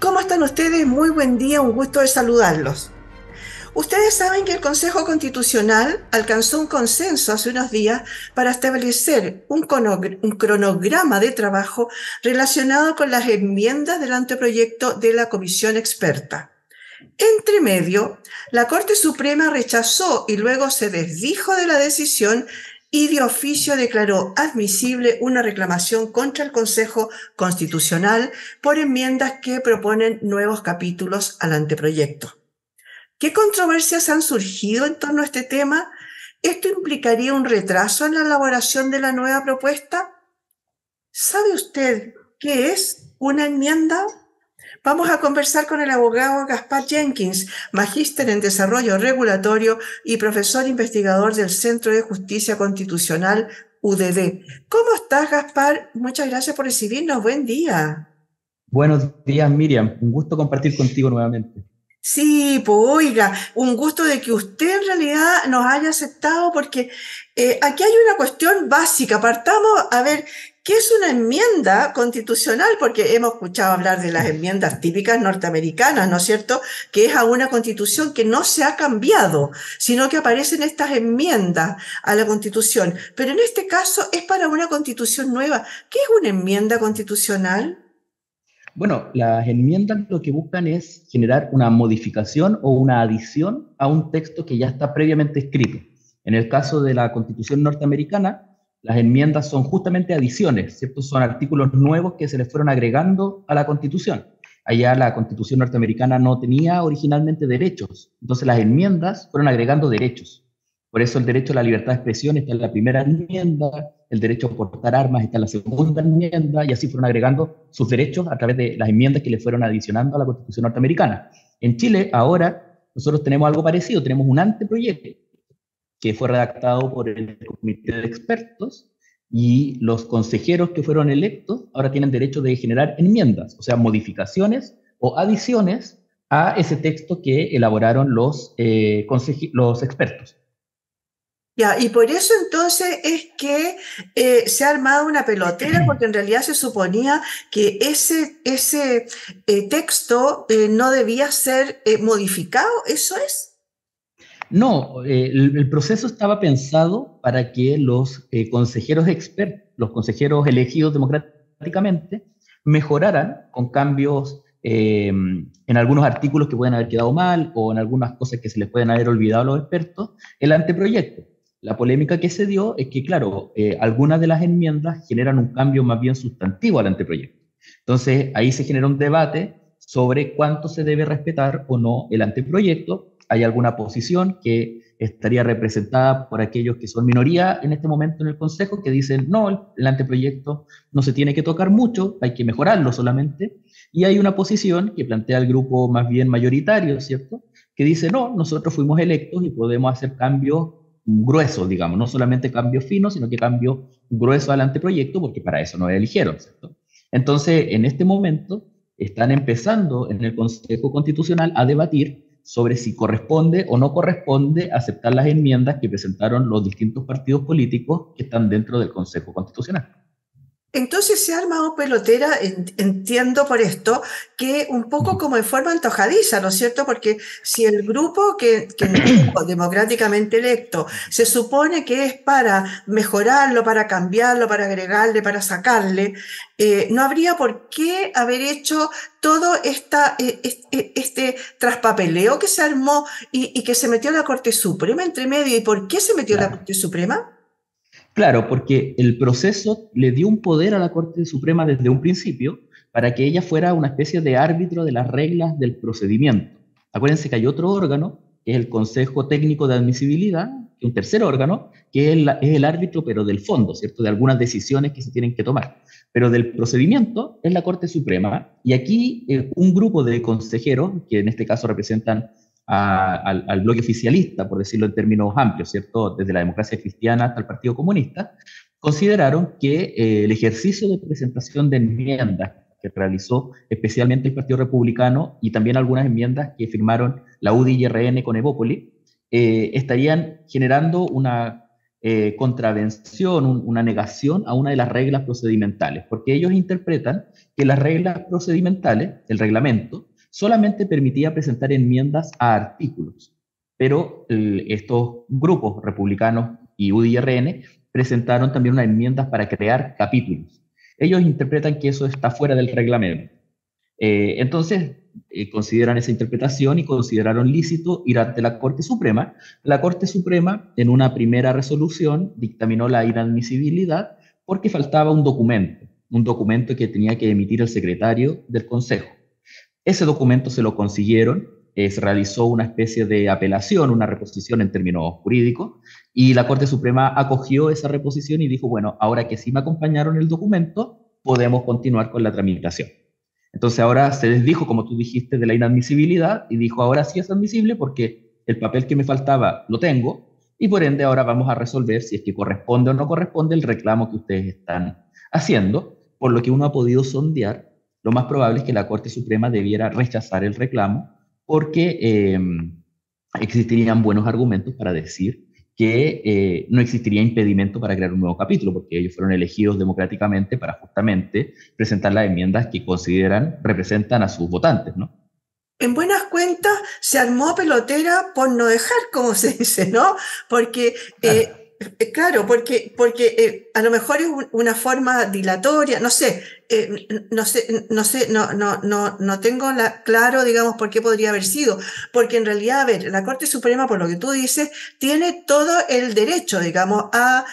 ¿Cómo están ustedes? Muy buen día, un gusto de saludarlos. Ustedes saben que el Consejo Constitucional alcanzó un consenso hace unos días para establecer un cronograma de trabajo relacionado con las enmiendas del anteproyecto de la Comisión Experta. Entre medio, la Corte Suprema rechazó y luego se desdijo de la decisión y de oficio declaró admisible una reclamación contra el Consejo Constitucional por enmiendas que proponen nuevos capítulos al anteproyecto. ¿Qué controversias han surgido en torno a este tema? ¿Esto implicaría un retraso en la elaboración de la nueva propuesta? ¿Sabe usted qué es una enmienda? Vamos a conversar con el abogado Gaspar Jenkins, magíster en desarrollo regulatorio y profesor investigador del Centro de Justicia Constitucional UDD. ¿Cómo estás, Gaspar? Muchas gracias por recibirnos. Buen día. Buenos días, Miriam. Un gusto compartir contigo nuevamente. Sí, pues oiga, un gusto de que usted en realidad nos haya aceptado porque aquí hay una cuestión básica. Partamos a ver qué es una enmienda constitucional, porque hemos escuchado hablar de las enmiendas típicas norteamericanas, ¿no es cierto? Que es a una constitución que no se ha cambiado, sino que aparecen estas enmiendas a la constitución. Pero en este caso es para una constitución nueva. ¿Qué es una enmienda constitucional? Bueno, las enmiendas lo que buscan es generar una modificación o una adición a un texto que ya está previamente escrito. En el caso de la Constitución norteamericana, las enmiendas son justamente adiciones, ¿cierto? Son artículos nuevos que se les fueron agregando a la Constitución. Allá la Constitución norteamericana no tenía originalmente derechos, entonces las enmiendas fueron agregando derechos. Por eso el derecho a la libertad de expresión está en la primera enmienda, el derecho a portar armas está en la segunda enmienda, y así fueron agregando sus derechos a través de las enmiendas que le fueron adicionando a la Constitución norteamericana. En Chile, ahora, nosotros tenemos algo parecido, tenemos un anteproyecto que fue redactado por el comité de expertos, y los consejeros que fueron electos ahora tienen derecho de generar enmiendas, o sea, modificaciones o adiciones a ese texto que elaboraron los expertos. Ya, y por eso entonces es que se ha armado una pelotera, porque en realidad se suponía que ese texto no debía ser modificado, ¿eso es? No, el proceso estaba pensado para que los consejeros expertos, los consejeros elegidos democráticamente, mejoraran con cambios en algunos artículos que pueden haber quedado mal o en algunas cosas que se les pueden haber olvidado a los expertos, el anteproyecto. La polémica que se dio es que, claro, algunas de las enmiendas generan un cambio más bien sustantivo al anteproyecto. Entonces, ahí se genera un debate sobre cuánto se debe respetar o no el anteproyecto. Hay alguna posición que estaría representada por aquellos que son minoría en este momento en el Consejo, que dicen, no, el anteproyecto no se tiene que tocar mucho, hay que mejorarlo solamente. Y hay una posición que plantea el grupo más bien mayoritario, ¿cierto? Que dice, no, nosotros fuimos electos y podemos hacer cambios gruesos, digamos, no solamente cambios finos, sino que cambios gruesos al anteproyecto, porque para eso nos eligieron, ¿cierto? Entonces, en este momento, están empezando en el Consejo Constitucional a debatir sobre si corresponde o no corresponde aceptar las enmiendas que presentaron los distintos partidos políticos que están dentro del Consejo Constitucional. Entonces se ha armado pelotera, entiendo por esto, que un poco como en forma antojadiza, ¿no es cierto? Porque si el grupo que no es democráticamente electo se supone que es para mejorarlo, para cambiarlo, para agregarle, para sacarle, no habría por qué haber hecho todo este traspapeleo que se armó y que se metió la Corte Suprema entre medio. ¿Y por qué se metió la Claro. Corte Suprema? Claro, porque el proceso le dio un poder a la Corte Suprema desde un principio para que ella fuera una especie de árbitro de las reglas del procedimiento. Acuérdense que hay otro órgano, que es el Consejo Técnico de Admisibilidad, que es un tercer órgano, que es el árbitro, pero del fondo, ¿cierto? De algunas decisiones que se tienen que tomar. Pero del procedimiento es la Corte Suprema, y aquí un grupo de consejeros, que en este caso representan al bloque oficialista, por decirlo en términos amplios, ¿cierto? Desde la democracia cristiana hasta el Partido Comunista, consideraron que el ejercicio de presentación de enmiendas que realizó especialmente el Partido Republicano y también algunas enmiendas que firmaron la UDI y RN con Evópoli, estarían generando una contravención, una negación a una de las reglas procedimentales, porque ellos interpretan que las reglas procedimentales, el reglamento, solamente permitía presentar enmiendas a artículos, pero estos grupos republicanos y UDI-RN presentaron también unas enmiendas para crear capítulos. Ellos interpretan que eso está fuera del reglamento. Entonces, consideran esa interpretación y consideraron lícito ir ante la Corte Suprema. La Corte Suprema, en una primera resolución, dictaminó la inadmisibilidad porque faltaba un documento que tenía que emitir el secretario del Consejo. Ese documento se lo consiguieron, se realizó una especie de apelación, una reposición en términos jurídicos, y la Corte Suprema acogió esa reposición y dijo, bueno, ahora que sí me acompañaron el documento, podemos continuar con la tramitación. Entonces ahora se desdijo, como tú dijiste, de la inadmisibilidad y dijo, ahora sí es admisible porque el papel que me faltaba lo tengo y por ende ahora vamos a resolver si es que corresponde o no corresponde el reclamo que ustedes están haciendo, por lo que uno ha podido sondear. Lo más probable es que la Corte Suprema debiera rechazar el reclamo porque existirían buenos argumentos para decir que no existiría impedimento para crear un nuevo capítulo, porque ellos fueron elegidos democráticamente para justamente presentar las enmiendas que consideran representan a sus votantes, ¿no? En buenas cuentas se armó pelotera por no dejar, como se dice, ¿no? Porque Claro. claro, porque a lo mejor es una forma dilatoria, no sé, no tengo claro, digamos, por qué podría haber sido, porque en realidad, a ver, la Corte Suprema, por lo que tú dices, tiene todo el derecho, digamos, a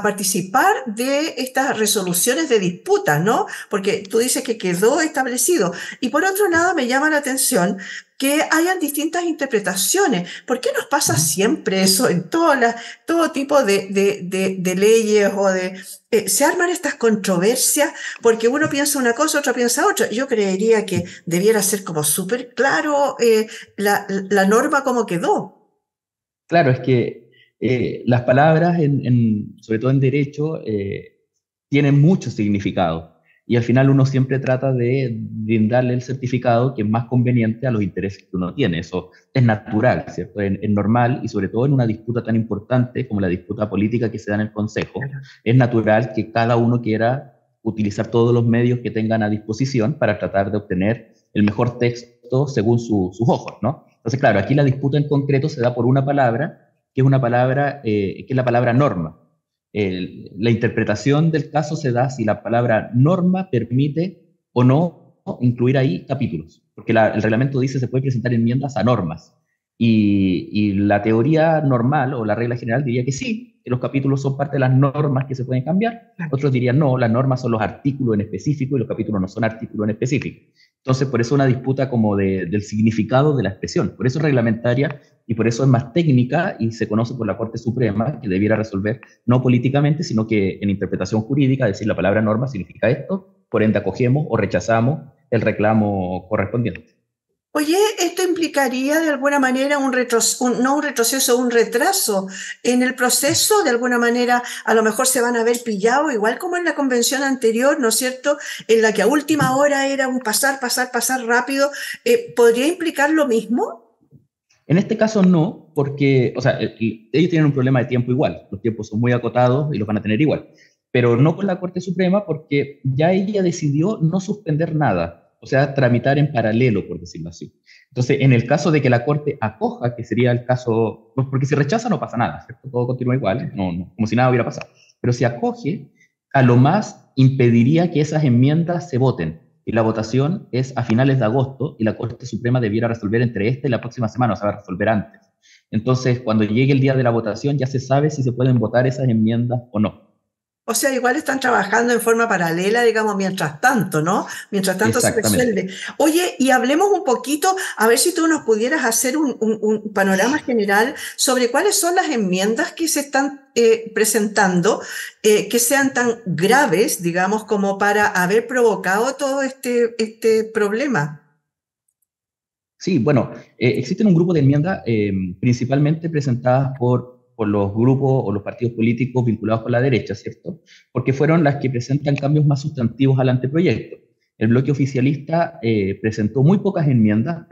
participar de estas resoluciones de disputas, ¿no? Porque tú dices que quedó establecido. Y por otro lado, me llama la atención que hayan distintas interpretaciones. ¿Por qué nos pasa siempre eso en todo tipo de leyes o se arman estas controversias porque uno piensa una cosa, otro piensa otra? Yo creería que debiera ser como súper claro la norma como quedó. Claro, es que las palabras, sobre todo en derecho, tienen mucho significado y al final uno siempre trata de brindarle el certificado que es más conveniente a los intereses que uno tiene. Eso es natural, ¿cierto? Es normal y sobre todo en una disputa tan importante como la disputa política que se da en el Consejo, es natural que cada uno quiera utilizar todos los medios que tengan a disposición para tratar de obtener el mejor texto según sus ojos, ¿no? Entonces, claro, aquí la disputa en concreto se da por una palabra, que es una palabra, que es la palabra norma. La interpretación del caso se da si la palabra norma permite o no incluir ahí capítulos, porque el reglamento dice se puede presentar enmiendas a normas, y la teoría normal o la regla general diría que sí, que los capítulos son parte de las normas que se pueden cambiar. Otros dirían no, las normas son los artículos en específico y los capítulos no son artículos en específico. Entonces, por eso una disputa como del significado de la expresión. Por eso es reglamentaria y por eso es más técnica y se conoce por la Corte Suprema, que debiera resolver no políticamente, sino que en interpretación jurídica, decir la palabra norma significa esto, por ende acogemos o rechazamos el reclamo correspondiente. Oye, ¿esto implicaría de alguna manera no un retroceso, un retraso en el proceso? De alguna manera, a lo mejor se van a ver pillados, igual como en la convención anterior, ¿no es cierto? En la que a última hora era un pasar rápido. ¿Podría implicar lo mismo? En este caso no, porque, o sea, ellos tienen un problema de tiempo igual, los tiempos son muy acotados y los van a tener igual, pero no con la Corte Suprema porque ya ella decidió no suspender nada, o sea, tramitar en paralelo, por decirlo así. Entonces, en el caso de que la Corte acoja, que sería el caso, porque si rechaza no pasa nada, ¿cierto? Todo continúa igual, como si nada hubiera pasado, pero si acoge, a lo más impediría que esas enmiendas se voten. Y la votación es a finales de agosto y la Corte Suprema debiera resolver entre esta y la próxima semana, o sea, va a resolver antes. Entonces, cuando llegue el día de la votación, ya se sabe si se pueden votar esas enmiendas o no. O sea, igual están trabajando en forma paralela, digamos, mientras tanto, ¿no? Mientras tanto se Exactamente. resuelve. Oye, y hablemos un poquito, a ver si tú nos pudieras hacer un panorama general sobre cuáles son las enmiendas que se están presentando, que sean tan graves, digamos, como para haber provocado todo este problema. Sí, bueno, existen un grupo de enmiendas principalmente presentadas por los grupos o los partidos políticos vinculados con la derecha, ¿cierto? Porque fueron las que presentan cambios más sustantivos al anteproyecto. El bloque oficialista presentó muy pocas enmiendas,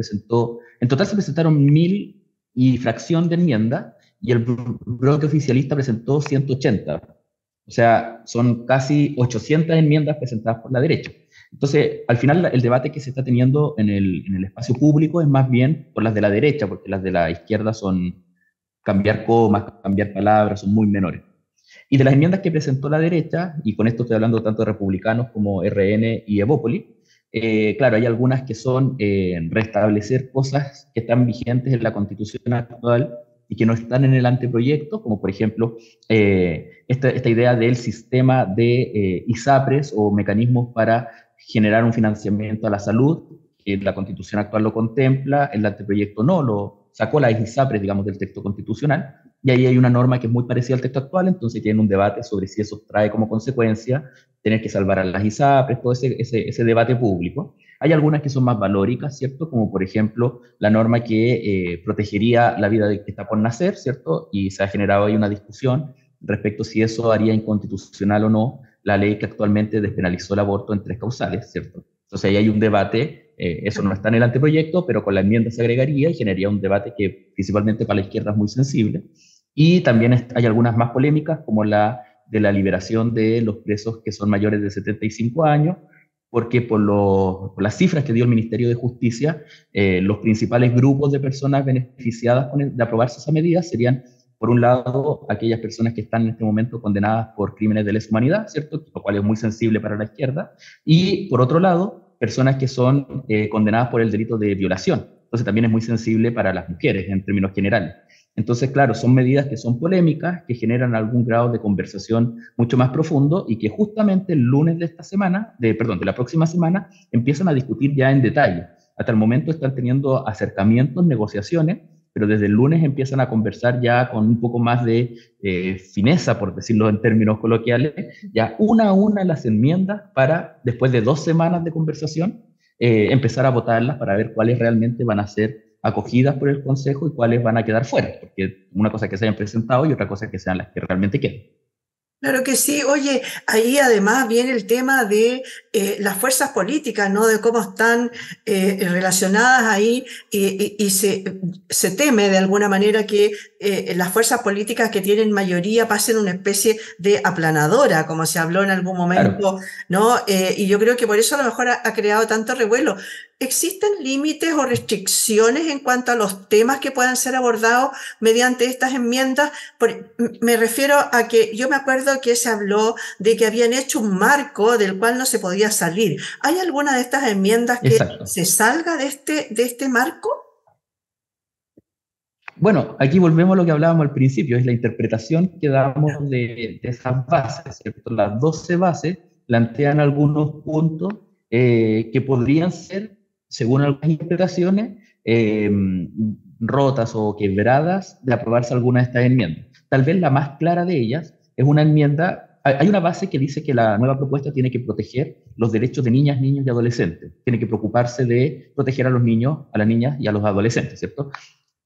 en total se presentaron 1000 y fracción de enmiendas, y el bloque oficialista presentó 180. O sea, son casi 800 enmiendas presentadas por la derecha. Entonces, al final, el debate que se está teniendo en el espacio público es más bien por las de la derecha, porque las de la izquierda son cambiar comas, cambiar palabras, son muy menores. Y de las enmiendas que presentó la derecha, y con esto estoy hablando tanto de republicanos como RN y Evópoli, claro, hay algunas que son restablecer cosas que están vigentes en la Constitución actual y que no están en el anteproyecto, como por ejemplo esta idea del sistema de ISAPRES o mecanismos para generar un financiamiento a la salud, que la Constitución actual lo contempla, el anteproyecto no, lo sacó las ISAPRES, digamos, del texto constitucional, y ahí hay una norma que es muy parecida al texto actual, entonces tienen un debate sobre si eso trae como consecuencia tener que salvar a las ISAPRES, todo ese debate público. Hay algunas que son más valóricas, ¿cierto? Como por ejemplo la norma que protegería la vida de que está por nacer, ¿cierto? Y se ha generado ahí una discusión respecto a si eso haría inconstitucional o no la ley que actualmente despenalizó el aborto en 3 causales, ¿cierto? Entonces ahí hay un debate, eso no está en el anteproyecto, pero con la enmienda se agregaría y generaría un debate que principalmente para la izquierda es muy sensible. Y también hay algunas más polémicas, como la de la liberación de los presos que son mayores de 75 años, porque por las cifras que dio el Ministerio de Justicia, los principales grupos de personas beneficiadas de aprobarse esa medida serían, por un lado, aquellas personas que están en este momento condenadas por crímenes de lesa humanidad, ¿cierto? Lo cual es muy sensible para la izquierda, y por otro lado, personas que son condenadas por el delito de violación. Entonces también es muy sensible para las mujeres en términos generales. Entonces, claro, son medidas que son polémicas, que generan algún grado de conversación mucho más profundo y que justamente el lunes de esta semana, de la próxima semana, empiezan a discutir ya en detalle. Hasta el momento están teniendo acercamientos, negociaciones, pero desde el lunes empiezan a conversar ya con un poco más de fineza, por decirlo en términos coloquiales, ya una a una las enmiendas para, después de 2 semanas de conversación, empezar a votarlas para ver cuáles realmente van a ser acogidas por el Consejo y cuáles van a quedar fuera, porque una cosa es que se hayan presentado y otra cosa es que sean las que realmente queden. Claro que sí. Oye, ahí además viene el tema de las fuerzas políticas, ¿no? De cómo están relacionadas ahí y se teme de alguna manera que las fuerzas políticas que tienen mayoría pasen una especie de aplanadora, como se habló en algún Claro. momento, ¿no? Y yo creo que por eso a lo mejor ha creado tanto revuelo. ¿Existen límites o restricciones en cuanto a los temas que puedan ser abordados mediante estas enmiendas? Me refiero a que yo me acuerdo que se habló de que habían hecho un marco del cual no se podía salir. ¿Hay alguna de estas enmiendas que Exacto. se salga de este marco? Bueno, aquí volvemos a lo que hablábamos al principio, es la interpretación que damos de esas bases, ¿cierto? Las 12 bases plantean algunos puntos que podrían ser, según algunas interpretaciones, rotas o quebradas de aprobarse alguna de estas enmiendas. Tal vez la más clara de ellas es una enmienda, hay una base que dice que la nueva propuesta tiene que proteger los derechos de niñas, niños y adolescentes, tiene que preocuparse de proteger a los niños, a las niñas y a los adolescentes, ¿cierto?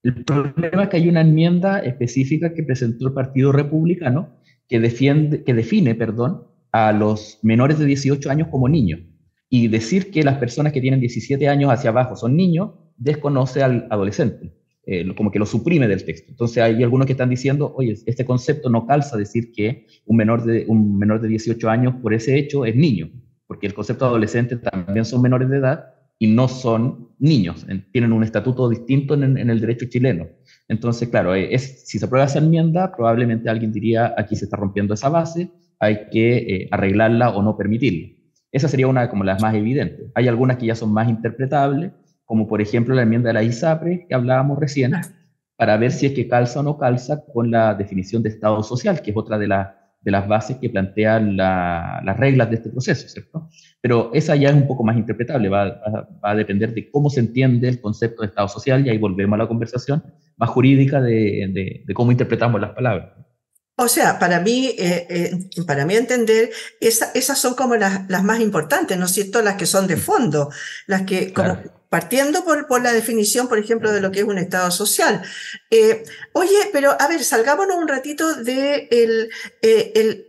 El problema es que hay una enmienda específica que presentó el Partido Republicano que define, a los menores de 18 años como niños. Y decir que las personas que tienen 17 años hacia abajo son niños, desconoce al adolescente, como que lo suprime del texto. Entonces hay algunos que están diciendo, oye, este concepto no calza decir que un menor de 18 años por ese hecho es niño, porque el concepto de adolescente también son menores de edad y no son niños, tienen un estatuto distinto en el derecho chileno. Entonces, claro, si se aprueba esa enmienda, probablemente alguien diría, aquí se está rompiendo esa base, hay que arreglarla o no permitirla. Esa sería una como las más evidentes. Hay algunas que ya son más interpretables, como por ejemplo la enmienda de la ISAPRE que hablábamos recién, para ver si es que calza o no calza con la definición de Estado social, que es otra de las bases que plantean las reglas de este proceso, ¿cierto? Pero esa ya es un poco más interpretable, va a depender de cómo se entiende el concepto de Estado social, y ahí volvemos a la conversación más jurídica de cómo interpretamos las palabras. O sea, para mí entender, esas son como las más importantes, ¿no es cierto? Las que son de fondo, las que, como Claro. partiendo por la definición, por ejemplo, de lo que es un Estado social. Oye, pero a ver, salgámonos un ratito de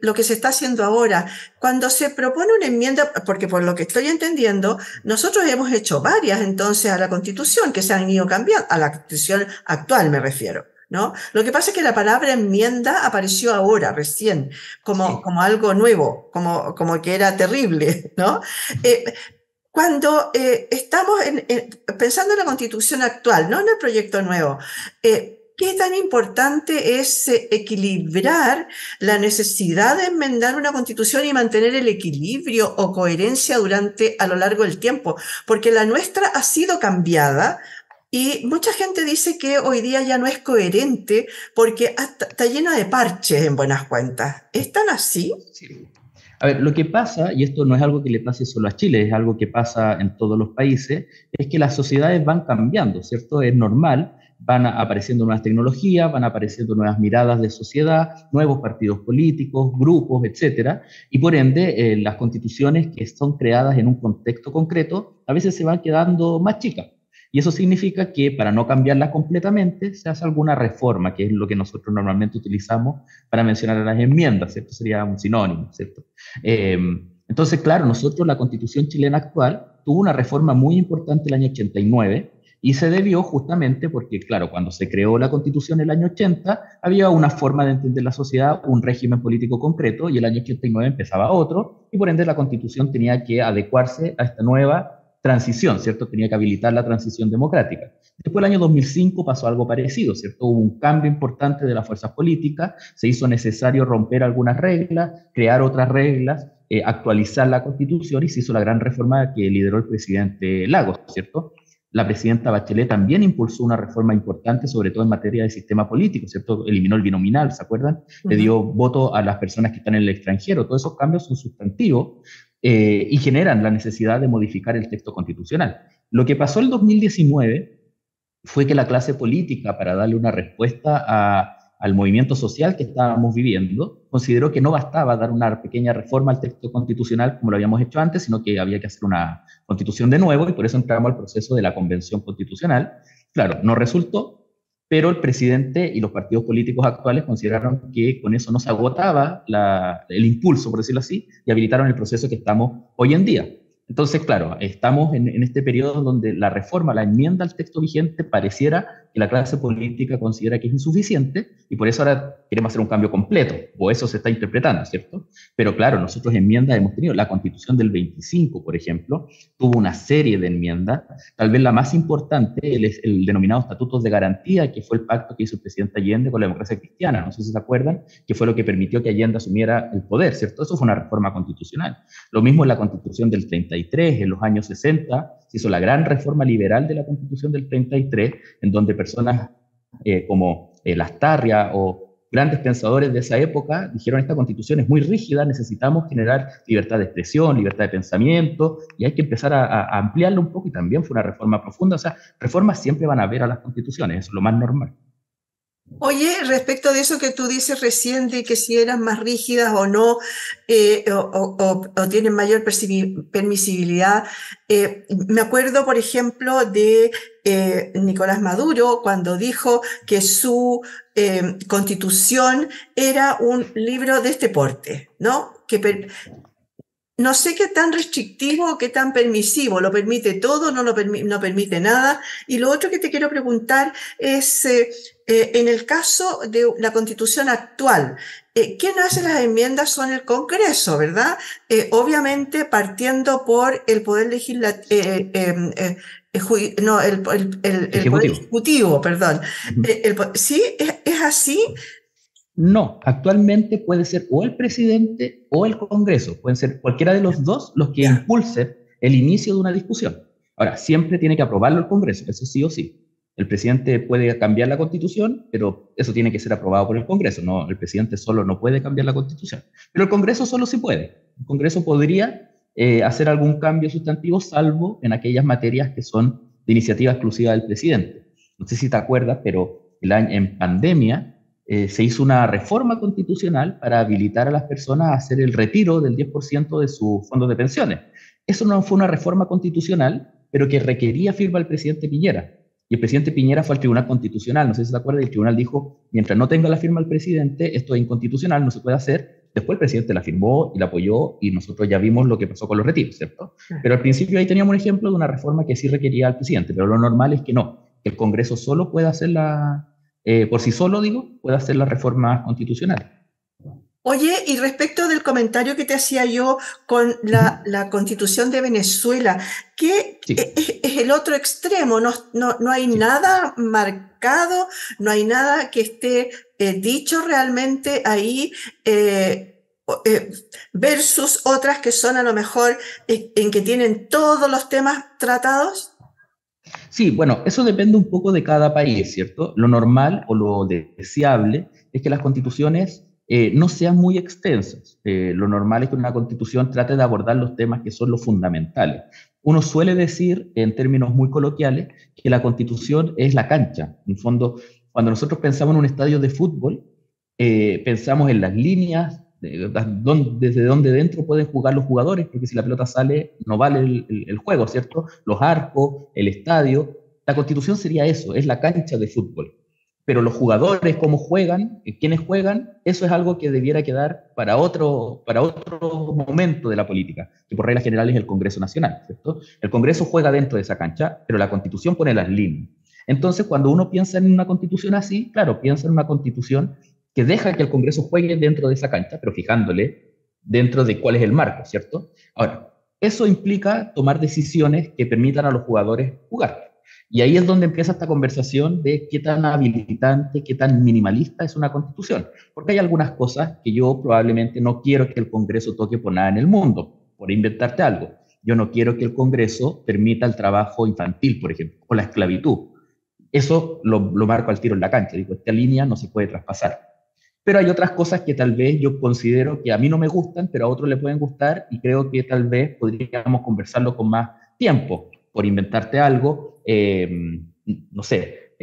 lo que se está haciendo ahora. Cuando se propone una enmienda, porque por lo que estoy entendiendo, nosotros hemos hecho varias entonces a la Constitución que se han ido cambiando, a la Constitución actual me refiero. ¿no? Lo que pasa es que la palabra enmienda apareció ahora, recién, Sí. como algo nuevo, como que era terrible, ¿no? Eh, Cuando estamos pensando en la constitución actual, no en el proyecto nuevo, ¿qué tan importante es equilibrar la necesidad de enmendar una constitución y mantener el equilibrio o coherencia a lo largo del tiempo? Porque la nuestra ha sido cambiada y mucha gente dice que hoy día ya no es coherente porque está llena de parches en buenas cuentas. ¿Es tan así? Sí. A ver, lo que pasa, y esto no es algo que le pase solo a Chile, es algo que pasa en todos los países, es que las sociedades van cambiando, ¿cierto? Es normal, apareciendo nuevas tecnologías, van apareciendo nuevas miradas de sociedad, nuevos partidos políticos, grupos, etcétera, y por ende las constituciones que son creadas en un contexto concreto a veces se van quedando más chicas. Y eso significa que para no cambiarlas completamente se hace alguna reforma, que es lo que nosotros normalmente utilizamos para mencionar a las enmiendas, ¿cierto? Sería un sinónimo, ¿cierto? Eh, entonces, claro, nosotros, la Constitución chilena actual, tuvo una reforma muy importante el año 89 y se debió justamente porque, claro, cuando se creó la Constitución el año 80, había una forma de entender la sociedad, un régimen político concreto, y el año 89 empezaba otro, y por ende la Constitución tenía que adecuarse a esta nueva transición, ¿cierto? Tenía que habilitar la transición democrática. Después, el año 2005 pasó algo parecido, ¿cierto? Hubo un cambio importante de las fuerzas políticas, se hizo necesario romper algunas reglas, crear otras reglas, actualizar la Constitución, y se hizo la gran reforma que lideró el presidente Lagos, ¿cierto? La presidenta Bachelet también impulsó una reforma importante, sobre todo en materia de sistema político, ¿cierto? Eliminó el binominal, ¿se acuerdan? Le dio voto a las personas que están en el extranjero. Todos esos cambios son sustantivos y generan la necesidad de modificar el texto constitucional. Lo que pasó en 2019 fue que la clase política, para darle una respuesta al movimiento social que estábamos viviendo, consideró que no bastaba dar una pequeña reforma al texto constitucional como lo habíamos hecho antes, sino que había que hacer una constitución de nuevo, y por eso entramos al proceso de la convención constitucional. Claro, no resultó, pero el presidente y los partidos políticos actuales consideraron que con eso no se agotaba el impulso, por decirlo así, y habilitaron el proceso que estamos hoy en día. Entonces, claro, estamos en este periodo donde la reforma, la enmienda al texto vigente, pareciera que la clase política considera que es insuficiente, y por eso ahora queremos hacer un cambio completo, o eso se está interpretando, ¿cierto? Pero claro, nosotros enmiendas hemos tenido, la Constitución del 25, por ejemplo, tuvo una serie de enmiendas, tal vez la más importante, el denominado Estatutos de Garantía, que fue el pacto que hizo el presidente Allende con la democracia cristiana, no sé si se acuerdan, que fue lo que permitió que Allende asumiera el poder, ¿cierto? Eso fue una reforma constitucional. Lo mismo en la Constitución del 33, en los años 60, se hizo la gran reforma liberal de la Constitución del 33, en donde personas como Lastarria o grandes pensadores de esa época dijeron: esta Constitución es muy rígida, necesitamos generar libertad de expresión, libertad de pensamiento, y hay que empezar a ampliarlo un poco, y también fue una reforma profunda. O sea, reformas siempre van a haber a las constituciones, eso es lo más normal. Oye, respecto de eso que tú dices recién, de que si eran más rígidas o no, o tienen mayor permisibilidad, me acuerdo, por ejemplo, de Nicolás Maduro, cuando dijo que su constitución era un libro de este porte, ¿no? No sé qué tan restrictivo o qué tan permisivo, lo permite todo, no permite nada. Y lo otro que te quiero preguntar es, en el caso de la Constitución actual, ¿quién hace las enmiendas? Son el Congreso, ¿verdad? Obviamente partiendo por el Poder Legislativo, no, el Poder Ejecutivo. Ejecutivo, perdón. ¿Sí? ¿Es así? No, actualmente puede ser o el presidente o el Congreso, pueden ser cualquiera de los dos los que Ya. impulsen el inicio de una discusión. Ahora, siempre tiene que aprobarlo el Congreso, eso sí o sí. El presidente puede cambiar la Constitución, pero eso tiene que ser aprobado por el Congreso. No, el presidente solo no puede cambiar la Constitución, pero el Congreso solo sí puede. El Congreso podría hacer algún cambio sustantivo, salvo en aquellas materias que son de iniciativa exclusiva del presidente. No sé si te acuerdas, pero en pandemia se hizo una reforma constitucional para habilitar a las personas a hacer el retiro del 10% de sus fondos de pensiones. Eso no fue una reforma constitucional, pero que requería firma del presidente Piñera. Y el presidente Piñera fue al Tribunal Constitucional, no sé si se acuerda, y el tribunal dijo: mientras no tenga la firma del presidente, esto es inconstitucional, no se puede hacer. Después el presidente la firmó y la apoyó, y nosotros ya vimos lo que pasó con los retiros, ¿cierto? Pero al principio ahí teníamos un ejemplo de una reforma que sí requería al presidente, pero lo normal es que no, que el Congreso solo pueda hacer por sí solo, digo, puede hacer la reforma constitucional. Oye, y respecto del comentario que te hacía yo con Ujú. la Constitución de Venezuela, ¿qué Sí, es el otro extremo? No hay sí. nada marcado, no hay nada que esté dicho realmente ahí versus otras que son a lo mejor en que tienen todos los temas tratados. Sí, bueno, eso depende un poco de cada país, ¿cierto? Lo normal o lo deseable es que las constituciones no sean muy extensas. Lo normal es que una constitución trate de abordar los temas que son los fundamentales. Uno suele decir, en términos muy coloquiales, que la constitución es la cancha. En el fondo, cuando nosotros pensamos en un estadio de fútbol, pensamos en las líneas, desde donde dentro pueden jugar los jugadores, porque si la pelota sale, no vale el juego, ¿cierto? Los arcos, el estadio. La constitución sería eso, es la cancha de fútbol. Pero los jugadores, cómo juegan, quiénes juegan, eso es algo que debiera quedar para otro momento de la política, que por regla general es el Congreso Nacional, ¿cierto? El Congreso juega dentro de esa cancha, pero la constitución pone las líneas. Entonces, cuando uno piensa en una constitución así, claro, piensa en una constitución que deja que el Congreso juegue dentro de esa cancha, pero fijándole dentro de cuál es el marco, ¿cierto? Ahora, eso implica tomar decisiones que permitan a los jugadores jugar. Y ahí es donde empieza esta conversación de qué tan habilitante, qué tan minimalista es una constitución. Porque hay algunas cosas que yo probablemente no quiero que el Congreso toque por nada en el mundo, por inventarte algo. Yo no quiero que el Congreso permita el trabajo infantil, por ejemplo, o la esclavitud. Eso lo marco al tiro en la cancha. Digo, esta línea no se puede traspasar. Pero hay otras cosas que tal vez yo considero que a mí no me gustan, pero a otros le pueden gustar y creo que tal vez podríamos conversarlo con más tiempo, por inventarte algo, no sé,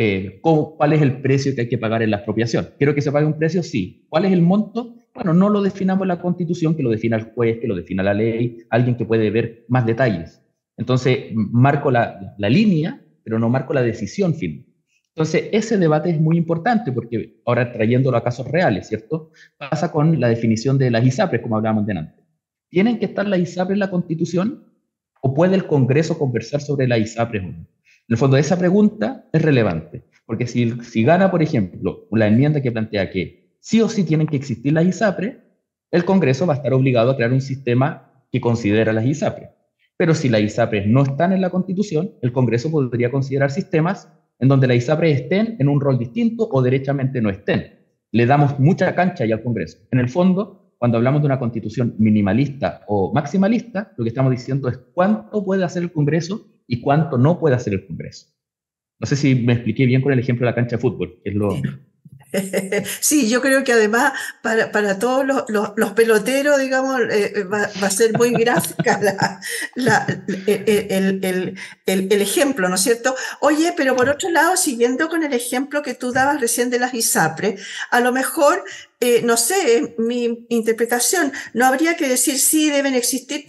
¿cuál es el precio que hay que pagar en la expropiación? ¿Quiero que se pague un precio? Sí. ¿Cuál es el monto? Bueno, no lo definamos en la Constitución, que lo defina el juez, que lo defina la ley, alguien que puede ver más detalles. Entonces, marco la línea, pero no marco la decisión final. Entonces, ese debate es muy importante porque ahora trayéndolo a casos reales, ¿cierto? Pasa con la definición de las ISAPRES, como hablábamos de antes. ¿Tienen que estar las ISAPRES en la Constitución o puede el Congreso conversar sobre las ISAPRES o no? En el fondo, esa pregunta es relevante, porque si gana, por ejemplo, la enmienda que plantea que sí o sí tienen que existir las ISAPRES, el Congreso va a estar obligado a crear un sistema que considera las ISAPRES. Pero si las ISAPRES no están en la Constitución, el Congreso podría considerar sistemas en donde las ISAPRES estén en un rol distinto o derechamente no estén. Le damos mucha cancha ya al Congreso. En el fondo, cuando hablamos de una constitución minimalista o maximalista, lo que estamos diciendo es cuánto puede hacer el Congreso y cuánto no puede hacer el Congreso. No sé si me expliqué bien con el ejemplo de la cancha de fútbol, que es lo... Sí, yo creo que además para todos los peloteros, digamos, va a ser muy gráfica el ejemplo, ¿no es cierto? Oye, pero por otro lado, siguiendo con el ejemplo que tú dabas recién de las ISAPRE, a lo mejor, no sé, mi interpretación, no habría que decir sí, deben existir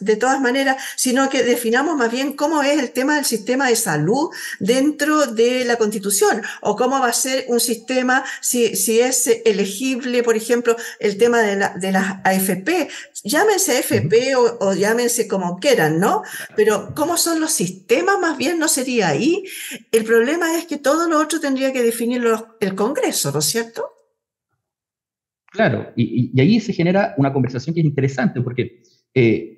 de todas maneras, sino que definamos más bien cómo es el tema del sistema de salud dentro de la Constitución, o cómo va a ser un sistema, si es elegible, por ejemplo, el tema de las AFP, llámense AFP o llámense como quieran, ¿no? Pero cómo son los sistemas, más bien no sería ahí. El problema es que todo lo otro tendría que definirlo el Congreso, ¿no es cierto? Claro, y ahí se genera una conversación que es interesante, porque y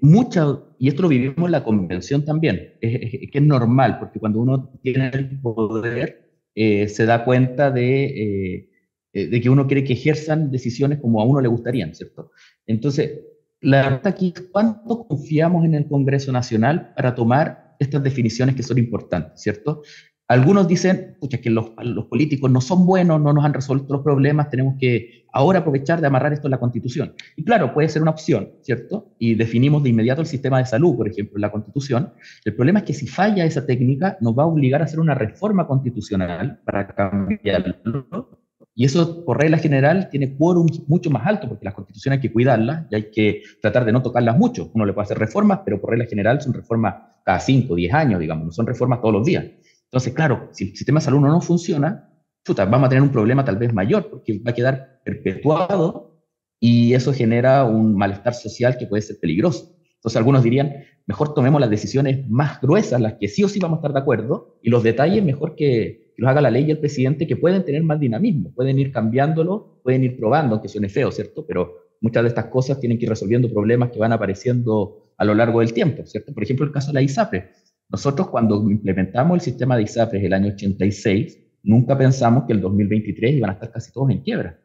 esto lo vivimos en la convención también, que es normal, porque cuando uno tiene el poder, se da cuenta de que uno quiere que ejerzan decisiones como a uno le gustarían, ¿cierto? Entonces, la verdad aquí es cuánto confiamos en el Congreso Nacional para tomar estas definiciones que son importantes, ¿cierto? Algunos dicen, pucha, que los políticos no son buenos, no nos han resuelto los problemas, tenemos que ahora aprovechar de amarrar esto en la Constitución. Y claro, puede ser una opción, ¿cierto? Y definimos de inmediato el sistema de salud, por ejemplo, en la Constitución. El problema es que si falla esa técnica, nos va a obligar a hacer una reforma constitucional para cambiarlo. Y eso, por regla general, tiene quórum mucho más alto, porque las constituciones hay que cuidarlas y hay que tratar de no tocarlas mucho. Uno le puede hacer reformas, pero por regla general son reformas cada 5 o 10 años, digamos, no son reformas todos los días. Entonces, claro, si el sistema de salud no funciona, chuta, vamos a tener un problema tal vez mayor, porque va a quedar perpetuado y eso genera un malestar social que puede ser peligroso. Entonces, algunos dirían, mejor tomemos las decisiones más gruesas, las que sí o sí vamos a estar de acuerdo, y los detalles mejor que que los haga la ley y el presidente, que pueden tener más dinamismo, pueden ir cambiándolo, pueden ir probando, aunque suene feo, ¿cierto? Pero muchas de estas cosas tienen que ir resolviendo problemas que van apareciendo a lo largo del tiempo, ¿cierto? Por ejemplo, el caso de la ISAPRE. Nosotros cuando implementamos el sistema de ISAPRES el año 86, nunca pensamos que el 2023 iban a estar casi todos en quiebra.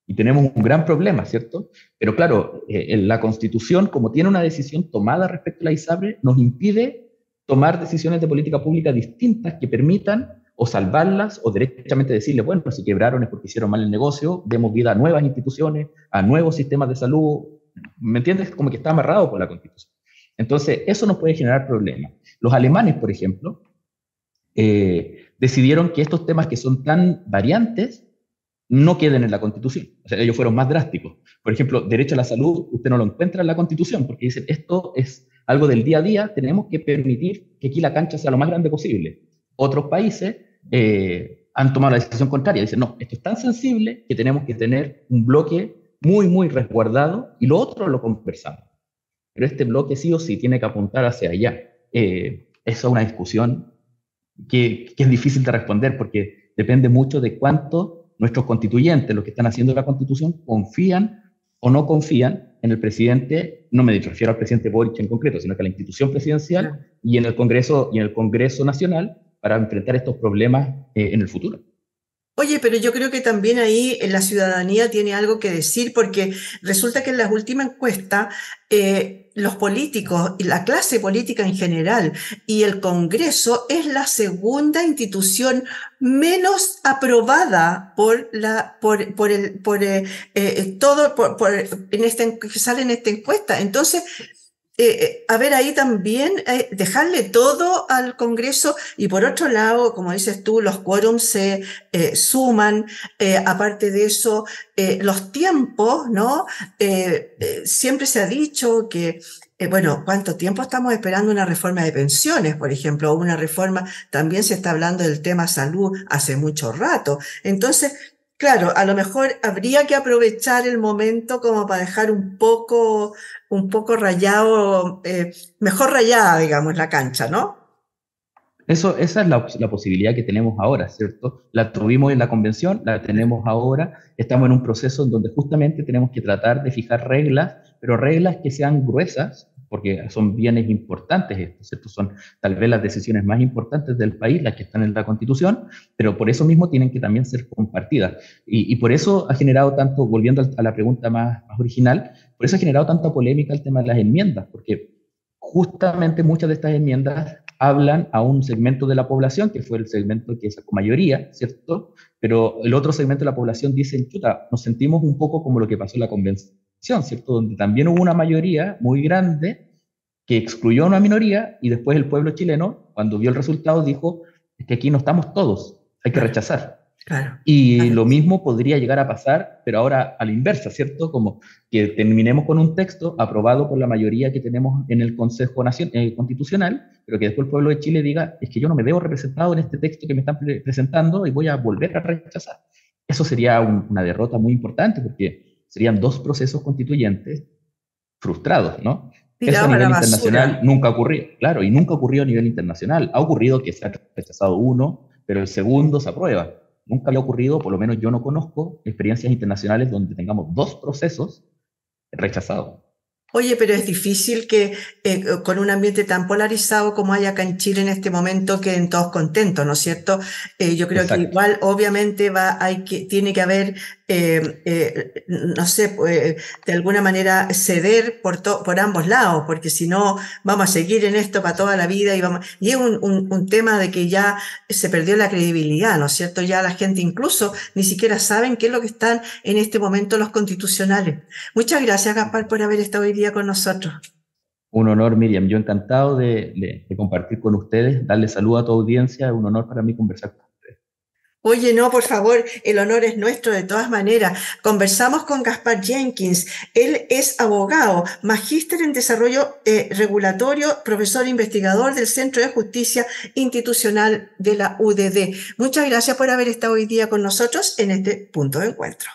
Y tenemos un gran problema, ¿cierto? Pero claro, la Constitución, como tiene una decisión tomada respecto a la ISAPRE, nos impide tomar decisiones de política pública distintas que permitan o salvarlas o derechamente decirle, bueno, si quebraron es porque hicieron mal el negocio, demos vida a nuevas instituciones, a nuevos sistemas de salud. ¿Me entiendes? Como que está amarrado por la Constitución. Entonces, eso nos puede generar problemas. Los alemanes, por ejemplo, decidieron que estos temas que son tan variantes no queden en la Constitución. O sea, ellos fueron más drásticos. Por ejemplo, derecho a la salud, usted no lo encuentra en la Constitución, porque dicen, esto es algo del día a día, tenemos que permitir que aquí la cancha sea lo más grande posible. Otros países han tomado la decisión contraria, dicen, no, esto es tan sensible que tenemos que tener un bloque muy, muy resguardado, y lo otro lo conversamos. Pero este bloque sí o sí tiene que apuntar hacia allá. Esa es una discusión que es difícil de responder, porque depende mucho de cuánto nuestros constituyentes, los que están haciendo la Constitución, confían o no confían en el presidente. No me refiero al presidente Boric en concreto, sino que a la institución presidencial y en el Congreso Nacional para enfrentar estos problemas en el futuro. Oye, pero yo creo que también ahí la ciudadanía tiene algo que decir, porque resulta que en las últimas encuestas los políticos y la clase política en general y el Congreso es la segunda institución menos aprobada que sale en esta encuesta. Entonces, a ver, ahí también dejarle todo al Congreso, y por otro lado, como dices tú, los quórums se suman, aparte de eso, los tiempos, ¿no? Siempre se ha dicho que, bueno, ¿cuánto tiempo estamos esperando una reforma de pensiones, por ejemplo, o una reforma? También se está hablando del tema salud hace mucho rato. Entonces, claro, a lo mejor habría que aprovechar el momento como para dejar un poco rayado, mejor rayada, digamos, la cancha, ¿no? Esa es la posibilidad que tenemos ahora, ¿cierto? La tuvimos en la convención, la tenemos ahora, estamos en un proceso en donde justamente tenemos que tratar de fijar reglas, pero reglas que sean gruesas, porque son bienes importantes estos, ¿cierto? Son tal vez las decisiones más importantes del país, las que están en la Constitución, pero por eso mismo tienen que también ser compartidas. Y por eso ha generado tanto, volviendo a la pregunta más original, por eso ha generado tanta polémica el tema de las enmiendas, porque justamente muchas de estas enmiendas hablan a un segmento de la población, que fue el segmento que sacó mayoría, ¿cierto? Pero el otro segmento de la población dice, chuta, nos sentimos un poco como lo que pasó en la convención, ¿cierto? Donde también hubo una mayoría muy grande que excluyó a una minoría, y después el pueblo chileno, cuando vio el resultado, dijo, es que aquí no estamos todos, hay que rechazar. Claro, Y claro. lo mismo podría llegar a pasar, pero ahora a la inversa, ¿cierto? Como que terminemos con un texto aprobado por la mayoría que tenemos en el Consejo Constitucional, pero que después el pueblo de Chile diga, es que yo no me veo representado en este texto que me están presentando y voy a volver a rechazar. Eso sería una derrota muy importante, porque serían dos procesos constituyentes frustrados, ¿no? Eso a Tirado a la nivel basura. internacional nunca ocurrió, claro, y nunca ocurrió a nivel internacional. Ha ocurrido que se ha rechazado uno, pero el segundo se aprueba. Nunca le ha ocurrido, por lo menos yo no conozco experiencias internacionales donde tengamos dos procesos rechazados. Oye, pero es difícil que con un ambiente tan polarizado como hay acá en Chile en este momento queden todos contentos, ¿no es cierto? Yo creo que Exacto. igual, obviamente, tiene que haber, no sé, de alguna manera ceder por ambos lados, porque si no vamos a seguir en esto para toda la vida y es un tema de que ya se perdió la credibilidad, ¿no es cierto? Ya la gente incluso ni siquiera saben qué es lo que están en este momento los constitucionales. Muchas gracias, Gaspar, por haber estado hoy día con nosotros. Un honor, Miriam. Yo encantado de compartir con ustedes, darle salud a tu audiencia. Es un honor para mí conversar con ustedes. Oye, no, por favor, el honor es nuestro de todas maneras. Conversamos con Gaspar Jenkins. Él es abogado, magíster en desarrollo regulatorio, profesor investigador del Centro de Justicia Institucional de la UDD. Muchas gracias por haber estado hoy día con nosotros en este punto de encuentro.